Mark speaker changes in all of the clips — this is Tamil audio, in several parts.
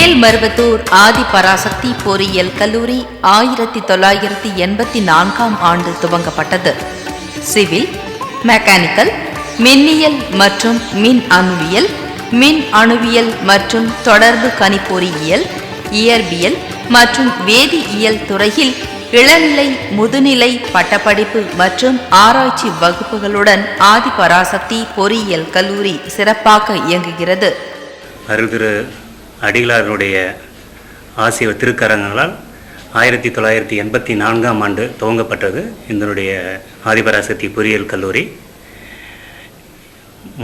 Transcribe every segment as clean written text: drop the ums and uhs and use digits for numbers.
Speaker 1: மேல்மருவத்தூர் ஆதி பராசக்தி பொறியியல் கல்லூரி 1984 ஆண்டு துவங்கப்பட்டது. சிவில், மெக்கானிக்கல், மின்னியல் மற்றும் மின் அணுவியல், மின் அணுவியல் மற்றும் தொடர்பு கணிப்பொறியியல், இயற்பியல் மற்றும் வேதியியல் துறையில் இளநிலை, முதுநிலை பட்டப்படிப்பு மற்றும் ஆராய்ச்சி வகுப்புகளுடன் ஆதி பராசக்தி பொறியியல் கல்லூரி சிறப்பாக இயங்குகிறது.
Speaker 2: அருள்திரு அடிகளாருடைய ஆசிய திருக்கரங்களால் 1984 ஆண்டு துவங்கப்பட்டது இதனுடைய ஆதிபராசக்தி பொறியியல் கல்லூரி.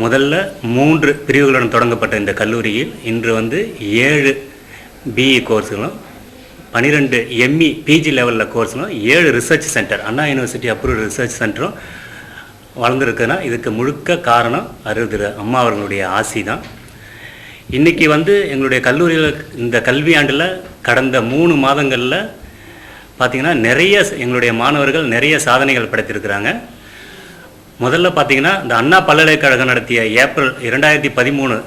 Speaker 2: முதல்ல 3 பிரிவுகளுடன் தொடங்கப்பட்ட இந்த கல்லூரியில் இன்று 7 பிஇ கோர்ஸுகளும் 12 எம்இ பிஜி லெவலில் கோர்ஸுகளும் 7 ரிசர்ச் சென்டர், அண்ணா யூனிவர்சிட்டி அப்ரூவ்டு ரிசர்ச் சென்டரும் வளர்ந்துருக்குன்னா இதுக்கு முழுக்க காரணம் அருள்திரு அம்மா அவர்களுடைய ஆசி தான். இன்றைக்கி எங்களுடைய கல்லூரியில் இந்த கல்வியாண்டில் கடந்த 3 மாதங்களில் பார்த்திங்கன்னா நிறைய எங்களுடைய மாணவர்கள் நிறைய சாதனைகள் படைத்திருக்கிறாங்க. முதல்ல பார்த்திங்கன்னா இந்த அண்ணா பல்கலைக்கழகம் நடத்திய ஏப்ரல் 2013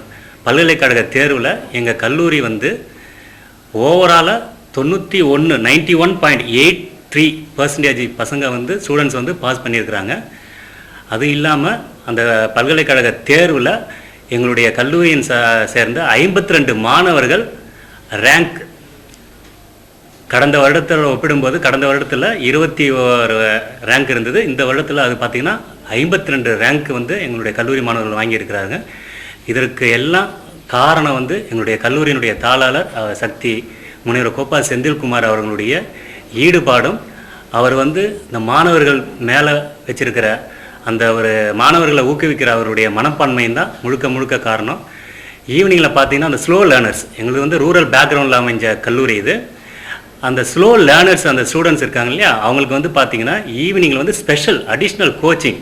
Speaker 2: பல்கலைக்கழக தேர்வில் எங்கள் கல்லூரி ஓவராலாக 91.83% பசங்க ஸ்டூடெண்ட்ஸ் பாஸ் பண்ணியிருக்கிறாங்க. அது இல்லாமல் அந்த பல்கலைக்கழக தேர்வில் எங்களுடைய கல்லூரியின் சேர்ந்த 52 மாணவர்கள் ரேங்க் கடந்த வருடத்தில் ஒப்பிடும்போது கடந்த வருடத்தில் 21 ரேங்க் இருந்தது. இந்த வருடத்தில் அது பார்த்திங்கன்னா 52 ரேங்க் எங்களுடைய கல்லூரி மாணவர்கள் வாங்கியிருக்கிறாங்க. இதற்கு எல்லாம் காரணம் எங்களுடைய கல்லூரியினுடைய தாளாளர் சக்தி முனைவர் கோப்பா செந்தில்குமார் அவர்களுடைய ஈடுபாடும் அவர் இந்த மாணவர்கள் மேலே வச்சிருக்கிற அந்த ஒரு மாணவர்களை ஊக்குவிக்கிற அவருடைய மனப்பான்மையும் தான் முழுக்க காரணம். ஈவினிங்கில் பார்த்தீங்கன்னா அந்த ஸ்லோ லேர்னர்ஸ், எங்களுக்கு ரூரல் பேக்ரவுண்டில் அமைஞ்ச கல்லூரி இது. அந்த ஸ்லோ லேர்னர்ஸ் அந்த ஸ்டூடெண்ட்ஸ் இருக்காங்க இல்லையா, அவங்களுக்கு பார்த்தீங்கன்னா ஈவினிங்கில் ஸ்பெஷல் அடிஷ்னல் கோச்சிங்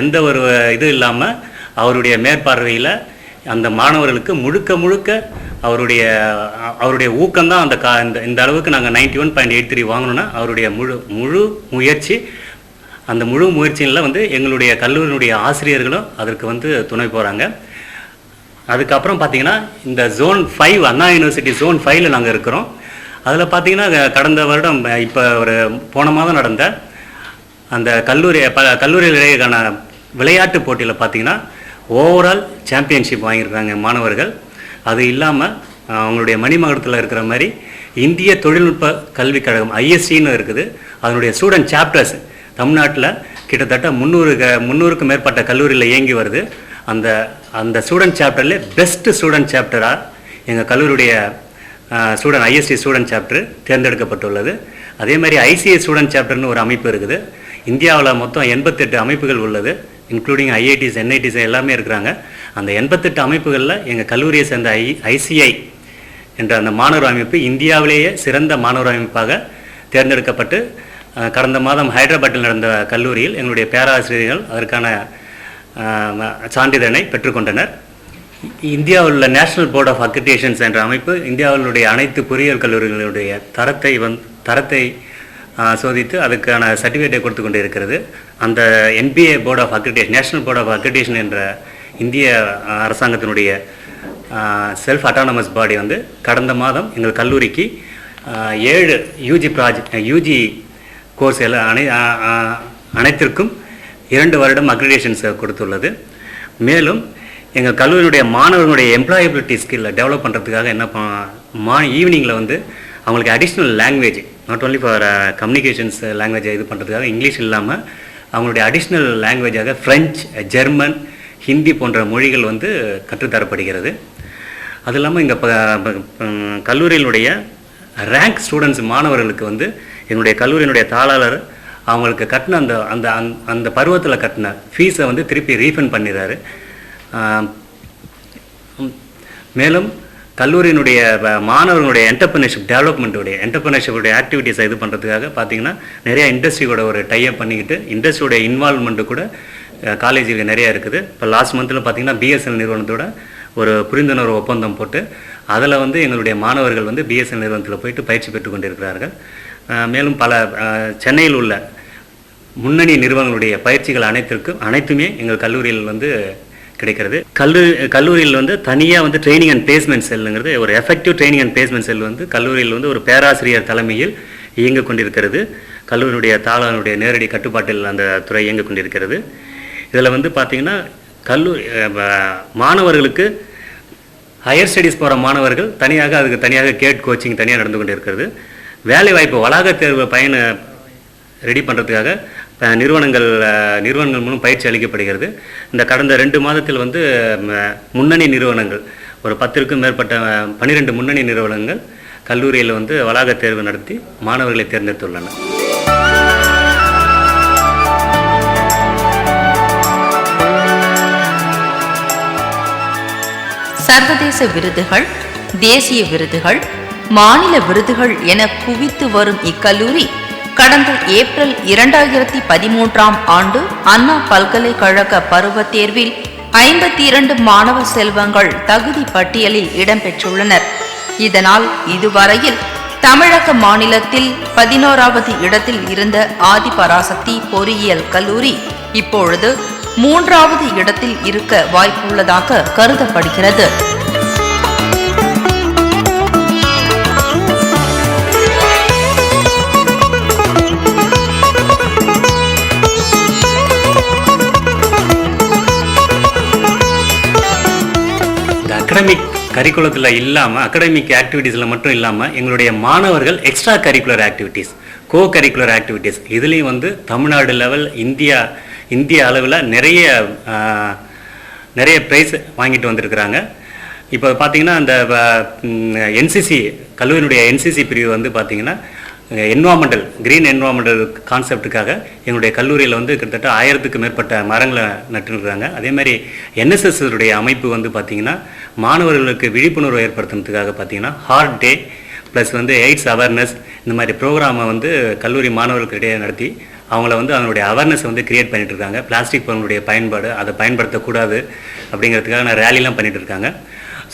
Speaker 2: எந்த ஒரு இது இல்லாமல் அவருடைய மேற்பார்வையில் அந்த மாணவர்களுக்கு முழுக்க அவருடைய ஊக்கம்தான் இந்த அளவுக்கு நாங்கள் 91.83 வாங்கணுன்னா அவருடைய முழு முயற்சி. அந்த முழு முயற்சியில் எங்களுடைய கல்லூரியினுடைய ஆசிரியர்களும் அதற்கு துணை போகிறாங்க. அதுக்கப்புறம் பார்த்திங்கன்னா இந்த ஜோன் 5 அண்ணா யூனிவர்சிட்டி ஜோன் 5ல் நாங்கள் இருக்கிறோம். அதில் பார்த்திங்கன்னா கடந்த வருடம் இப்போ போன மாதம் நடந்த அந்த கல்லூரிகளுக்கான விளையாட்டு போட்டியில் பார்த்திங்கன்னா ஓவரால் சாம்பியன்ஷிப் வாங்கியிருக்காங்க மாணவர்கள். அது இல்லாமல் அவங்களுடைய மணிமகுடத்தில் இருக்கிற மாதிரி இந்திய தொழில்நுட்ப கல்விக் கழகம் ஐஎஸ்சின்னு இருக்குது. அதனுடைய ஸ்டூடெண்ட் சாப்டர்ஸ் தமிழ்நாட்டில் கிட்டத்தட்ட 300க்கும் மேற்பட்ட கல்லூரியில் இயங்கி வருது. அந்த ஸ்டூடெண்ட் சாப்டர்லேயே பெஸ்ட் ஸ்டூடெண்ட் சாப்டராக எங்கள் கல்லூரியுடைய ஸ்டூடெண்ட் ஐஎஸ்சி ஸ்டூடெண்ட் சாப்டர் தேர்ந்தெடுக்கப்பட்டுள்ளது. அதே மாதிரி ஐசிஐ ஸ்டூடெண்ட் சாப்டர்னு ஒரு அமைப்பு இருக்குது. இந்தியாவில் மொத்தம் 88 அமைப்புகள் உள்ளது, இன்க்ளூடிங் ஐஐடிஸ் என்ஐடிஸ் எல்லாமே இருக்கிறாங்க. அந்த 88 அமைப்புகளில் எங்கள் கல்லூரியை சேர்ந்த ஐசிஐ என்ற அந்த மாணவர் அமைப்பு இந்தியாவிலேயே சிறந்த மாணவர் அமைப்பாக தேர்ந்தெடுக்கப்பட்டு கடந்த மாதம் ஹைதராபாத்தில் நடந்த கல்லூரியில் எங்களுடைய பேராசிரியர்கள் அதற்கான சான்றிதழை பெற்றுக்கொண்டனர். இந்தியாவில் உள்ள நேஷனல் போர்ட் ஆஃப் அக்ரிடேஷன்ஸ் என்ற அமைப்பு இந்தியாவினுடைய அனைத்து பொறியியல் கல்லூரிகளுடைய தரத்தை சோதித்து அதுக்கான சர்டிஃபிகேட்டை கொடுத்து கொண்டு இருக்கிறது. அந்த NBA board of accreditation, national board of accreditation என்ற இந்திய அரசாங்கத்தினுடைய செல்ஃப் அட்டானமஸ் பாடி கடந்த மாதம் எங்கள் கல்லூரிக்கு 7 யூஜி கோர்ஸ் அனைத்திற்கும் 2 வருடம் அக்ரிடேஷன்ஸ் கொடுத்துள்ளது. மேலும் எங்கள் கல்லூரியுடைய மாணவர்களுடைய எம்ப்ளாயபிலிட்டி ஸ்கில்லை டெவலப் பண்ணுறதுக்காக ஈவினிங்கில் அவங்களுக்கு additional language, not only for communications லாங்குவேஜை இது பண்ணுறதுக்காக இங்கிலீஷ் இல்லாமல் அவங்களுடைய அடிஷ்னல் லாங்குவேஜாக ஃப்ரெஞ்ச், ஜெர்மன், ஹிந்தி போன்ற மொழிகள் கற்றுத்தரப்படுகிறது. அது இல்லாமல் இங்கே கல்லூரியினுடைய ரேங்க் ஸ்டூடெண்ட்ஸ் மாணவர்களுக்கு என்னுடைய கல்லூரியினுடைய தாளாளர் அவங்களுக்கு கட்டின அந்த பருவத்தில் கட்டின ஃபீஸை திருப்பி ரீஃபண்ட் பண்ணிடுறாரு. மேலும் கல்லூரியினுடைய மாணவர்களுடைய என்டர்பிரினர்ஷிப்புடைய ஆக்டிவிட்டீஸை இது பண்ணுறதுக்காக பார்த்திங்கன்னா நிறைய இண்டஸ்ட்ரியோட ஒரு டைப் பண்ணிக்கிட்டு இண்டஸ்ட்ரியோட இன்வால்வ்மெண்ட்டு கூட காலேஜுக்கு நிறையா இருக்குது. இப்போ லாஸ்ட் மந்தில் பார்த்திங்கன்னா பிஎஸ்என்எல் நிறுவனத்தோட ஒரு புரிந்துணர்வு ஒப்பந்தம் போட்டு அதில் எங்களுடைய மாணவர்கள் பிஎஸ்என்எல் நிறுவனத்தில் போயிட்டு பயிற்சி பெற்று கொண்டிருக்கிறார்கள். மேலும் பல சென்னையில் உள்ள முன்னணி நிறுவனங்களுடைய பயிற்சிகள் அனைத்துமே எங்கள் கல்லூரியில் கிடைக்கிறது. கல்லூரியில் வந்து தனியாக வந்து ட்ரைனிங் அண்ட் பிளேஸ்மெண்ட் செல்லுங்கிறது ஒரு எஃபெக்டிவ் ட்ரைனிங் அண்ட் பிளேஸ்மெண்ட் செல் வந்து கல்லூரியில் வந்து ஒரு பேராசிரியர் தலைமையில் இயங்க கொண்டிருக்கிறது. கல்லூரியுடைய தாளனுடைய நேரடி கட்டுப்பாட்டில் அந்த துறை இயங்க கொண்டிருக்கிறது. இதில் வந்து பார்த்திங்கன்னா மாணவர்களுக்கு ஹையர் ஸ்டடீஸ் போகிற மாணவர்கள் அதுக்கு தனியாக கேட் கோச்சிங் தனியாக நடந்து கொண்டு இருக்கிறது. வேலைவாய்ப்பு வளாக தேர்வு ரெடி பண்ணுறதுக்காக நிறுவனங்கள் மூலம் பயிற்சி அளிக்கப்படுகிறது. இந்த கடந்த 2 மாதத்தில் வந்து முன்னணி நிறுவனங்கள் ஒரு 10க்கும் மேற்பட்ட 12 முன்னணி நிறுவனங்கள் கல்லூரியில் வந்து வளாக தேர்வு நடத்தி மாணவர்களை தேர்ந்தெடுத்துள்ளன.
Speaker 1: சர்வதேச விருதுகள், தேசிய விருதுகள், மாநில விருதுகள் என குவித்து வரும் இக்கல்லூரி கடந்த ஏப்ரல் 2013ஆம் ஆண்டு அண்ணா பல்கலைக்கழக பருவத் தேர்வில் 52 மாணவ செல்வங்கள் தகுதி பட்டியலில் இடம்பெற்றுள்ளனர். இதனால் இதுவரையில் தமிழக மாநிலத்தில் 11வது இடத்தில் இருந்த ஆதிபராசக்தி பொறியியல் கல்லூரி இப்பொழுது 3வது இடத்தில் இருக்க வாய்ப்புள்ளதாக கருதப்படுகிறது.
Speaker 2: அகடமிக் கரிக்குலத்தில் இல்லாமல் அகடமிக் ஆக்டிவிட்டீஸில் மட்டும் இல்லாமல் எங்களுடைய மாணவர்கள் எக்ஸ்ட்ரா கரிக்குலர் ஆக்டிவிட்டீஸ், கோ கரிக்குலர் ஆக்டிவிட்டீஸ் இதுலேயும் வந்து தமிழ்நாடு லெவல் இந்திய அளவில் நிறைய ப்ரைஸ் வாங்கிட்டு வந்திருக்கிறாங்க. இப்போ பார்த்திங்கன்னா அந்த என்சிசி கல்லூரியினுடைய என்சிசி பிரிவு வந்து பார்த்திங்கன்னா கிரீன் என்வாமெண்டல் கான்செப்டுக்காக எங்களுடைய கல்லூரியில் வந்து கிட்டத்தட்ட 1000க்கும் மேற்பட்ட மரங்களை நட்டுருக்குறாங்க. அதேமாதிரி என்எஸ்எஸ் உடைய அமைப்பு வந்து பார்த்திங்கன்னா மாணவர்களுக்கு விழிப்புணர்வு ஏற்படுத்துறதுக்காக பார்த்திங்கன்னா ஹார்ட் டே ப்ளஸ் வந்து எய்ட்ஸ் அவேர்னஸ் இந்த மாதிரி ப்ரோக்ராமை வந்து கல்லூரி மாணவர்களுக்கிடையே நடத்தி அவங்கள வந்து அதனுடைய அவேர்னஸ் வந்து கிரியேட் பண்ணிட்டு இருக்காங்க. பிளாஸ்டிக் பொருளுடைய பயன்பாடு அதை பயன்படுத்தக்கூடாது அப்படிங்கிறதுக்காக ரேலிலாம் பண்ணிட்டு இருக்காங்க.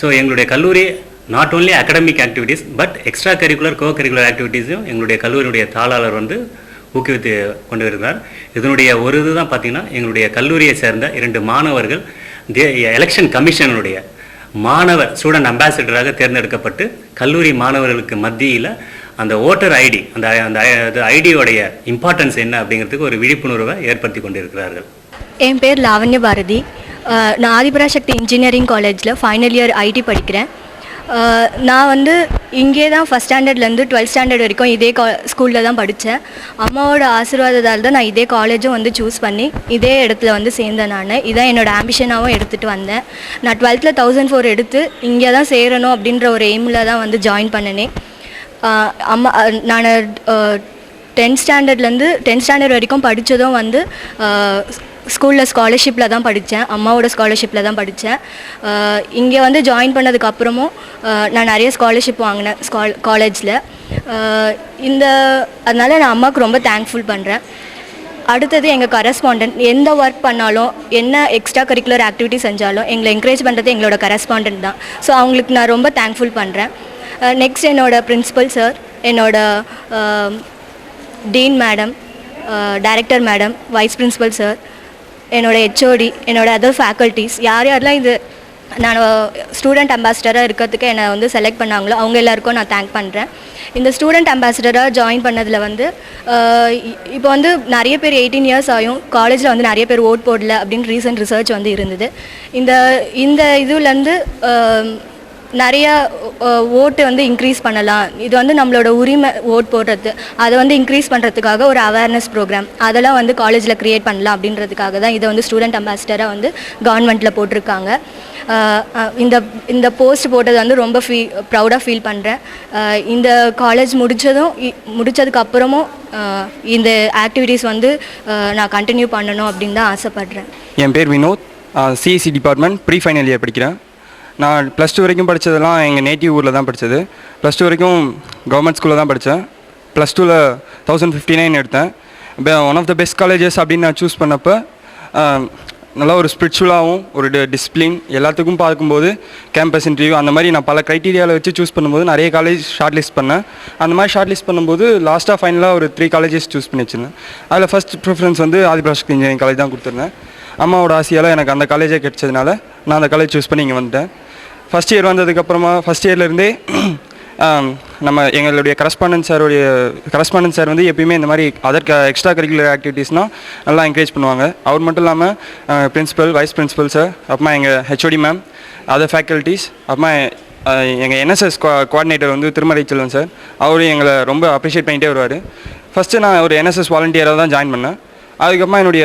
Speaker 2: ஸோ எங்களுடைய கல்லூரி not only academic activities but extra curricular co curricular ஆக்டிவிட்டீஸும் எங்களுடைய கல்லூரியுடைய தாளாளர் வந்து ஊக்குவித்து கொண்டு வருகிறார். இதனுடைய ஒரு இதுதான் பார்த்திங்கன்னா எங்களுடைய கல்லூரியை சேர்ந்த 2 மாணவர்கள் எலெக்ஷன் கமிஷனுடைய ஸ்டூடெண்ட் அம்பாசிடராக தேர்ந்தெடுக்கப்பட்டு கல்லூரி மாணவர்களுக்கு மத்தியில் அந்த ஓட்டர் ஐடி அந்த ஐடியோடைய இம்பார்ட்டன்ஸ் என்ன அப்படிங்கிறதுக்கு ஒரு விழிப்புணர்வை ஏற்படுத்தி கொண்டிருக்கிறார்கள்.
Speaker 3: என் பேர் லாவண்ய பாரதி. நான் ஆதிபராசக்தி இன்ஜினியரிங் காலேஜில் ஃபைனல் இயர் ஐடி படிக்கிறேன். நான் வந்து இங்கே தான் ஃபஸ்ட் ஸ்டாண்டர்ட்லேருந்து 12th ஸ்டாண்டர்ட் வரைக்கும் இதே ஸ்கூலில் தான் படித்தேன். அம்மாவோட ஆசீர்வாதத்தால் தான் நான் இதே காலேஜும் வந்து சூஸ் பண்ணி இதே இடத்துல வந்து சேர்ந்தேன். இதான் என்னோடய ஆம்பிஷனாகவும் எடுத்துகிட்டு வந்தேன். நான் 12th 1004 எடுத்து இங்கே தான் சேரணும் அப்படின்ற ஒரு எய்மில் தான் வந்து ஜாயின் பண்ணினேன். நான் 10th ஸ்டாண்டர்ட் வரைக்கும் படித்ததும் வந்து ஸ்கூலில் ஸ்காலர்ஷிப்பில் தான் படித்தேன். அம்மாவோட ஸ்காலர்ஷிப்பில் தான் படித்தேன். இங்கே வந்து ஜாயின் பண்ணதுக்கப்புறமும் நான் நிறைய ஸ்காலர்ஷிப் வாங்கினேன் காலேஜில். அதனால் நான் அம்மாவுக்கு ரொம்ப தேங்க்ஃபுல் பண்ணுறேன். அடுத்தது எங்கள் கரஸ்பாண்டன்ட் எந்த ஒர்க் பண்ணாலும் என்ன எக்ஸ்ட்ரா கரிக்குலர் ஆக்டிவிட்டி செஞ்சாலும் எங்களை என்கரேஜ் பண்ணுறது எங்களோட கரஸ்பாண்டன்ட் தான். ஸோ அவங்களுக்கு நான் ரொம்ப தேங்க்ஃபுல் பண்ணுறேன். நெக்ஸ்ட் என்னோடய பிரின்சிபல் சார், என்னோட dean madam, director madam, vice principal sir, என்னோடய ஹெச்ஓடி, என்னோடய அதர் ஃபேக்கல்ட்டிஸ் யாரெல்லாம் நான் ஸ்டூடெண்ட் அம்பாசிடராக இருக்கிறதுக்கு என்னை வந்து செலக்ட் பண்ணாங்களோ அவங்க எல்லாருக்கும் நான் தேங்க் பண்ணுறேன். இந்த ஸ்டூடெண்ட் அம்பாசிடராக ஜாயின் பண்ணதில் வந்து இப்போ வந்து நிறைய பேர் 18 இயர்ஸ் ஆகும் காலேஜில் வந்து நிறைய பேர் ஓட் போடல அப்படின்னு ரீசன்ட் ரிசர்ச் வந்து இருந்தது. இந்த இதுலேருந்து நிறைய ஓட்டு வந்து இன்க்ரீஸ் பண்ணலாம். இது வந்து நம்மளோட உரிமை ஓட் போடுறது, அதை வந்து இன்க்ரீஸ் பண்ணுறதுக்காக ஒரு அவேர்னஸ் ப்ரோக்ராம் அதெல்லாம் வந்து காலேஜில் க்ரியேட் பண்ணலாம் அப்படின்றதுக்காக தான் இதை வந்து ஸ்டூடெண்ட் அம்பாசிடராக வந்து கவர்மெண்ட்டில் போட்டிருக்காங்க. இந்த போஸ்ட் போட்டது வந்து ரொம்ப ப்ரௌடாக ஃபீல் பண்ணுறேன். இந்த காலேஜ் முடித்ததுக்கப்புறமும் இந்த ஆக்டிவிட்டீஸ் வந்து நான் கண்டினியூ பண்ணணும் அப்படின்னு தான் ஆசைப்பட்றேன்.
Speaker 4: என் பேர் Vinod, CSC department pre final year படிக்கிறேன். நான் +2 வரைக்கும் படித்ததெல்லாம் எங்கள் நேட்டிவ் ஊரில் தான் படித்தது. +2 வரைக்கும் கவர்மெண்ட் ஸ்கூலில் தான் படித்தேன். +2ல் 1059 எடுத்தேன். One of the best colleges அப்படின்னு நான் சூஸ் பண்ணப்போ நல்லா ஒரு ஸ்பிரிச்சுவலாகவும் ஒரு டிசிப்ளின் எல்லாத்துக்கும் பார்க்கும்போது கேம்பஸ் இன்டர்வியூ அந்த மாதிரி நான் பல க்ரைட்டீரியாவில் வச்சு சூஸ் பண்ணும்போது நிறைய காலேஜ் ஷார்ட் லிஸ்ட் பண்ணேன். அந்த மாதிரி ஷார்ட் லிஸ்ட் பண்ணும்போது லாஸ்ட்டாக ஃபைனலாக ஒரு 3 காலேஜஸ் சூஸ் பண்ணி வச்சுருந்தேன். அதில் ஃபஸ்ட் ப்ரிஃபரன்ஸ் வந்து ஆதிபராசக்தி இன்ஜினியரிங் காலேஜ் தான் கொடுத்துருந்தேன். அம்மாவோட ஆசையால் எனக்கு அந்த காலேஜே கிடச்சதுனால நான் அந்த காலேஜ் சூஸ் பண்ணி இங்கே வந்துட்டேன். ஃபஸ்ட் இயர் வந்ததுக்கப்புறமா ஃபஸ்ட் இயர்லேருந்தே நம்ம எங்களுடைய கரஸ்பாண்டன்ட் சார் வந்து எப்பயுமே இந்த மாதிரி எக்ஸ்ட்ரா கரிக்குலர் ஆக்டிவிட்டீஸ்னால் நல்லா என்கரேஜ் பண்ணுவாங்க. அவர் மட்டும் இல்லாமல் பிரின்ஸிபல், வைஸ் பிரின்ஸிபல் சார், அப்புறமா எங்கள் ஹெச்ஓடி மேம், அதர் ஃபேக்கல்ட்டிஸ், அப்புறமா எங்கள் என்எஸ்எஸ் கோஆர்டினேட்டர் வந்து திருமலை செல்வன் சார், அவரும் எங்களை ரொம்ப அப்ரிஷியேட் பண்ணிகிட்டே வருவார். ஃபஸ்ட்டு நான் ஒரு என்எஸ்எஸ் வாலண்டியராக தான் ஜாயின் பண்ணேன். அதுக்கப்புறமா என்னுடைய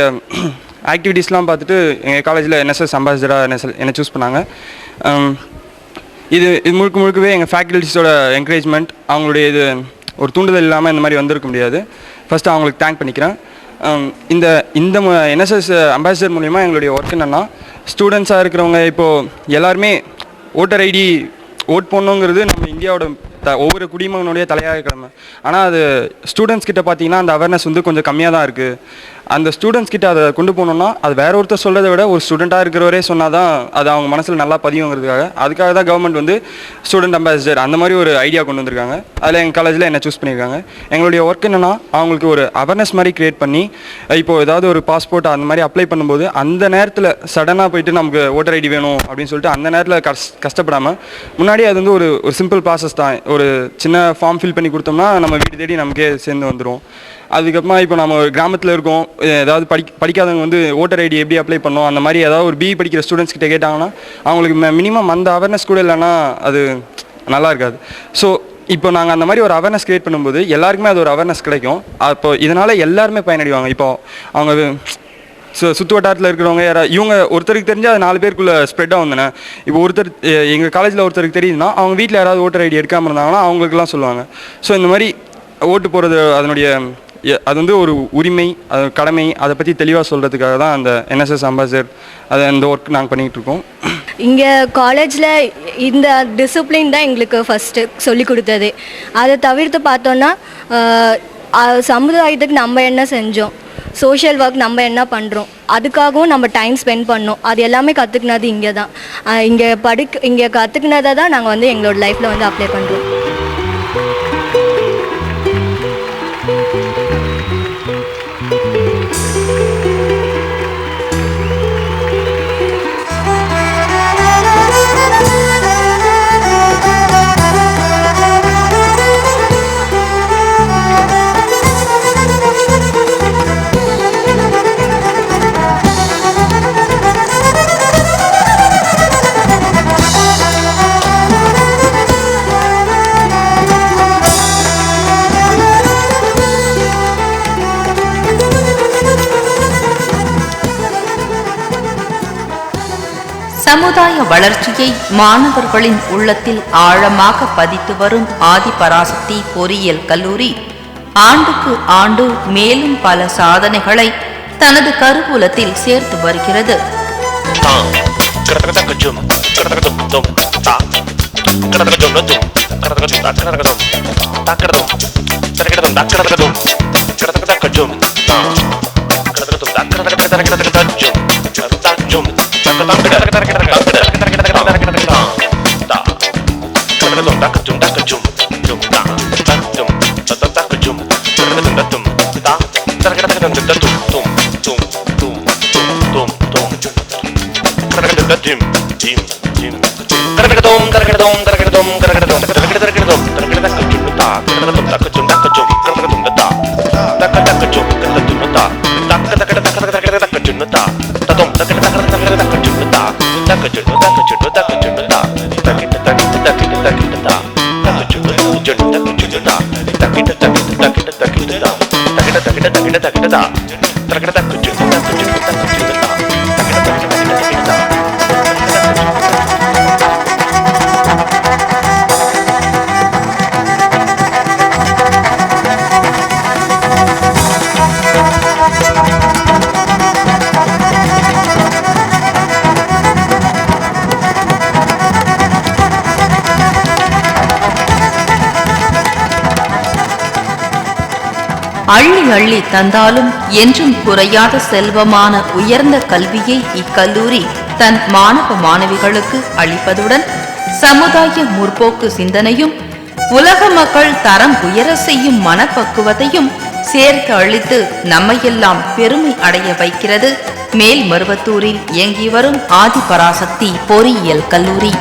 Speaker 4: ஆக்டிவிட்டீஸ்லாம் பார்த்துட்டு எங்கள் காலேஜில் என்எஸ்எஸ் அம்பாசிடராக என்னை சூஸ் பண்ணாங்க. இது முழுக்கவே எங்கள் ஃபேக்கல்ட்டிஸோட என்கரேஜ்மெண்ட், அவங்களுடைய இது ஒரு தூண்டுதல் இல்லாமல் இந்த மாதிரி வந்திருக்க முடியாது. ஃபஸ்ட்டு அவங்களுக்கு தேங்க் பண்ணிக்கிறேன். இந்த என்எஸ்எஸ் அம்பாசிடர் மூலிமா எங்களுடைய ஒர்க் என்னென்னா, ஸ்டூடெண்ட்ஸாக இருக்கிறவங்க இப்போது எல்லாருமே ஓட்டர் ஐடி ஓட் போடணுங்கிறது நம்ம இந்தியாவோட ஒவ்வொரு குடிமகனுடைய தலையாக கிழமை. ஆனால் அது ஸ்டூடெண்ட்ஸ் கிட்ட பார்த்தீங்கன்னா அந்த அவேர்னஸ் வந்து கொஞ்சம் கம்மியாக தான் இருக்குது. அந்த ஸ்டூடெண்ட்ஸ் கிட்ட அதை கொண்டு போகணுன்னா அது வேற ஒருத்தர் சொல்கிறத விட ஒரு ஸ்டூடெண்ட்டாக இருக்கிறவரே சொன்னால் தான் அது அவங்க மனசில் நல்லா அதுக்காக தான் கவர்மெண்ட் வந்து ஸ்டூடெண்ட் அம்பாசிடர் அந்த மாதிரி ஒரு ஐடியா கொண்டு வந்திருக்காங்க. அதில் எங்கள் காலேஜில் என்ன சூஸ் பண்ணியிருக்காங்க. எங்களுடைய ஒர்க் என்னென்னா, அவங்களுக்கு ஒரு அவேர்னஸ் மாதிரி க்ரியேட் பண்ணி, இப்போது ஏதாவது ஒரு பாஸ்போர்ட் அந்த மாதிரி அப்ளை பண்ணும்போது அந்த நேரத்தில் சடனாக போயிட்டு நமக்கு ஓட்டர் ஐடி வேணும் அப்படின்னு சொல்லிட்டு அந்த நேரத்தில் கஷ்டப்படாமல் முன்னாடி அது வந்து ஒரு சிம்பிள் ப்ராசஸ் தான். ஒரு சின்ன ஃபார்ம் ஃபில் பண்ணி கொடுத்தோம்னா நம்ம வீடு தேடி நமக்கே சேர்ந்து வந்துடும். அதுக்கப்புறமா இப்போ நம்ம ஒரு கிராமத்தில் இருக்கோம், ஏதாவது படிக்காதவங்க வந்து ஓட்டர் ஐடி எப்படி அப்ளை பண்ணோம் அந்த மாதிரி ஏதாவது ஒரு பிஇ படிக்கிற ஸ்டூடெண்ட்ஸ் கிட்ட கேட்டாங்கன்னா அவங்களுக்கு மினிமம் அந்த அவேர்னஸ் கூட இல்லைன்னா அது நல்லா இருக்காது. ஸோ இப்போ நாங்கள் அந்த மாதிரி ஒரு அவேர்னஸ் க்ரியேட் பண்ணும்போது எல்லாருக்குமே அது ஒரு அவேர்னஸ் கிடைக்கும். அப்போ இதனால் எல்லாருமே பயனடைவாங்க. இப்போ அவங்க சுற்று வட்டாரத்தில் இருக்கிறவங்க இவங்க ஒருத்தருக்கு தெரிஞ்சால் அது 4 பேருக்குள்ளே ஸ்ப்ரெட் ஆகும் தானே. இப்போ ஒருத்தர் எங்கள் காலேஜில் ஒருத்தருக்கு தெரியுதுன்னா அவங்க வீட்டில் யாராவது ஓட்டர் ஐடி எடுக்காமல் இருந்தாங்கன்னா அவங்களுக்குலாம் சொல்லுவாங்க. ஸோ இந்த மாதிரி ஓட்டு போகிறது அது வந்து ஒரு உரிமை, அது கடமை, அதை பற்றி தெளிவாக சொல்கிறதுக்காக தான் அந்த என்எஸ்எஸ் அம்பாசிடர் அந்த ஒர்க் நாங்கள் பண்ணிகிட்ருக்கோம்.
Speaker 3: இங்கே காலேஜில் இந்த டிசிப்ளின் தான் எங்களுக்கு ஃபஸ்ட்டு சொல்லி கொடுத்தது. அதை தவிர்த்து பார்த்தோன்னா சமுதாயத்துக்கு நம்ம என்ன செஞ்சோம், சோஷியல் ஒர்க் நம்ம என்ன பண்ணுறோம், அதுக்காகவும் நம்ம டைம் ஸ்பெண்ட் பண்ணோம். அது எல்லாமே கற்றுக்கினது இங்கே தான். இங்கே கற்றுக்கினதை தான் நாங்கள் வந்து எங்களோட லைஃப்பில் வந்து அப்ளை பண்ணுறோம்.
Speaker 1: சமுதாய வளர்ச்சியை மாணவர்களின் உள்ளத்தில் ஆழமாக பதித்து வரும் ஆதிபராசக்தி பொறியியல் கல்லூரி ஆண்டுக்கு ஆண்டு மேலும் பல சாதனைகளை தனது கருவூலத்தில் சேர்த்து வருகிறது. அள்ளி அள்ளி தந்தாலும் என்றும் குறையாத செல்வமான உயர்ந்த கல்வியை இக்கல்லூரி தன் மாணவ மாணவிகளுக்கு அளிப்பதுடன் சமுதாய முற்போக்கு சிந்தனையும் உலக மக்கள் தரம் உயர செய்யும் மனப்பக்குவத்தையும் சேர்த்து அளித்து நம்மையெல்லாம் பெருமை அடைய வைக்கிறது. மேல்மருவத்தூரில் இயங்கி வரும் ஆதிபராசக்தி பொறியியல் கல்லூரி.